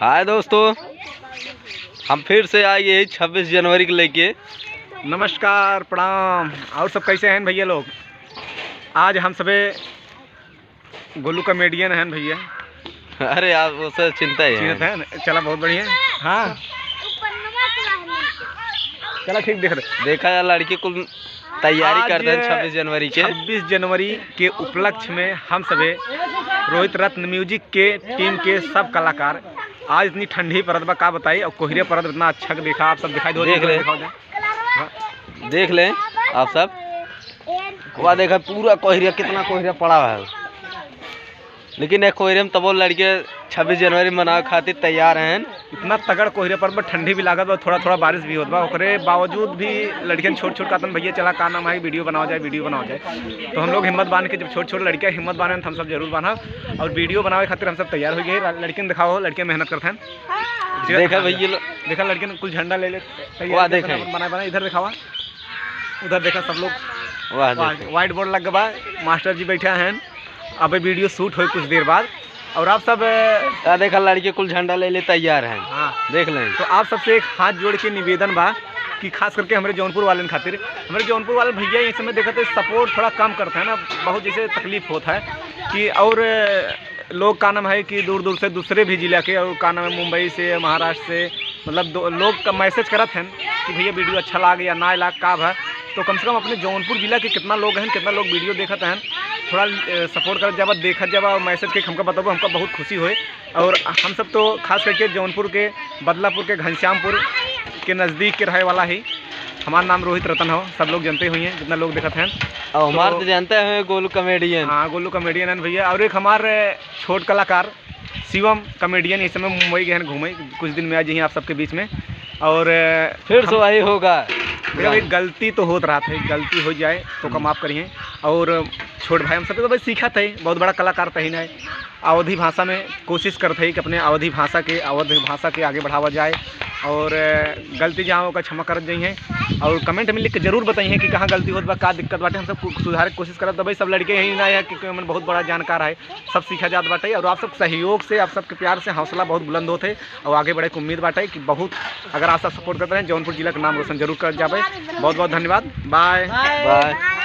हाय दोस्तों, हम फिर से आए यही 26 जनवरी को लेके। नमस्कार, प्रणाम। और सब कैसे हैं भैया लोग? आज हम सबे गोलू कॉमेडियन हैं भैया। अरे आप वो सब चिंता ही है। चला बहुत बढ़िया। हाँ चला ठीक। देखा यार, लड़की कुल तैयारी करते हैं 26 जनवरी के। 26 जनवरी के उपलक्ष्य में हम सबे रोहित रत्न म्यूजिक के टीम के सब कलाकार आज इतनी ठंडी परत बा का बताई, और कोहरे परत इतना अच्छा देखा। आप सब दिखाई दो, देख लें आप सब। वहाँ देखा पूरा कोहरिया, कितना कोहरिया पड़ा है। लेकिन एक कोहरे में तब वो लड़के 26 जनवरी मनावे खातिर तैयार हैं। इतना तगड़ कोहरे पर ठंडी भी लागत बा, थोड़ा थोड़ा बारिश भी होत बा। ओकरे बावजूद भी लड़कियां छोट कहतन भैया चला का नाम है, वीडियो बनाओ जाए। तो हम लोग हिम्मत बांध के, जब छोट लड़कियां हिम्मत बांधे हम सब जरूर बांधा, और वीडियो बनावे खातिर हम सब तैयार हो गए। लड़कियां दिखाओ, लड़कियां मेहनत करते हैं। देखा भैया, देखा लड़कियां कुछ झंडा ले ले बना इधर दिखावा, उधर देखा सब लोग। व्हाइट बोर्ड लग गया, मास्टर जी बैठे हैं। अब वीडियो शूट हो कुछ देर बाद, और आप सब देखा लड़के कुल झंडा ले ले तैयार हैं। हाँ देख लें। तो आप सबसे एक हाथ जोड़ के निवेदन बा कि खास करके हमारे जौनपुर वाले खातिर, हमारे जौनपुर वाले भैया इस समय देखते सपोर्ट थोड़ा कम करते हैं ना, बहुत जैसे तकलीफ होता है कि। और लोग का नाम है कि दूर दूर से दूसरे भी जिला के, और का नाम है मुंबई से, महाराष्ट्र से, मतलब लोग का मैसेज करते हैं कि भैया वीडियो अच्छा लागे या ना लाग का है। तो कम से कम अपने जौनपुर जिला के कितना लोग हैं, कितना लोग वीडियो देखते हैं, थोड़ा सपोर्ट कर जब देखा जब और मैसेज के हमको बताओ, हमको बहुत खुशी हुई। और हम सब तो खास करके जौनपुर के बदलापुर के घनश्यामपुर के नज़दीक के रहे वाला ही। हमारा नाम रोहित रतन हो, सब लोग जानते हुए हैं, जितना लोग देखते हैं। और हमारे तो जानते हैं गोलू कॉमेडियन। हाँ, गोलू कॉमेडियन है भैया। और एक हमारे छोट कलाकार शिवम कॉमेडियन इस समय मुंबई गए हैं घूमे, कुछ दिन में आज यहीं आप सबके बीच में। और फिर तो वही होगा। भाई गलती तो होत रहा था, गलती हो जाए तो कम आप करिए। और छोट भाई हम सब तो भाई सीखा थे, बहुत बड़ा कलाकार तही ना। अवधी भाषा में कोशिश करते हैं कि अपने अवधी भाषा के आगे बढ़ावा जाए। और गलती जहाँ होगा क्षमा कर जाइए, और कमेंट में लिख के जरूर बताइए कि कहाँ गलती होत बा, का दिक्कत बाटे। हम सब सुधार की कोशिश करत। तो भाई सब लड़के यही ना है कि मैं बहुत बड़ा जानकार है, सब सीखा जात बाटे। और आप सब सहयोग से, आप सबके प्यार से हौसला बहुत बुलंद होते और आगे बढ़े की उम्मीद बाटे कि बहुत। अगर आप सब सपोर्ट करते हैं, जौनपुर जिला का नाम रोशन जरूर कर जाए। बहुत बहुत धन्यवाद। Bye bye.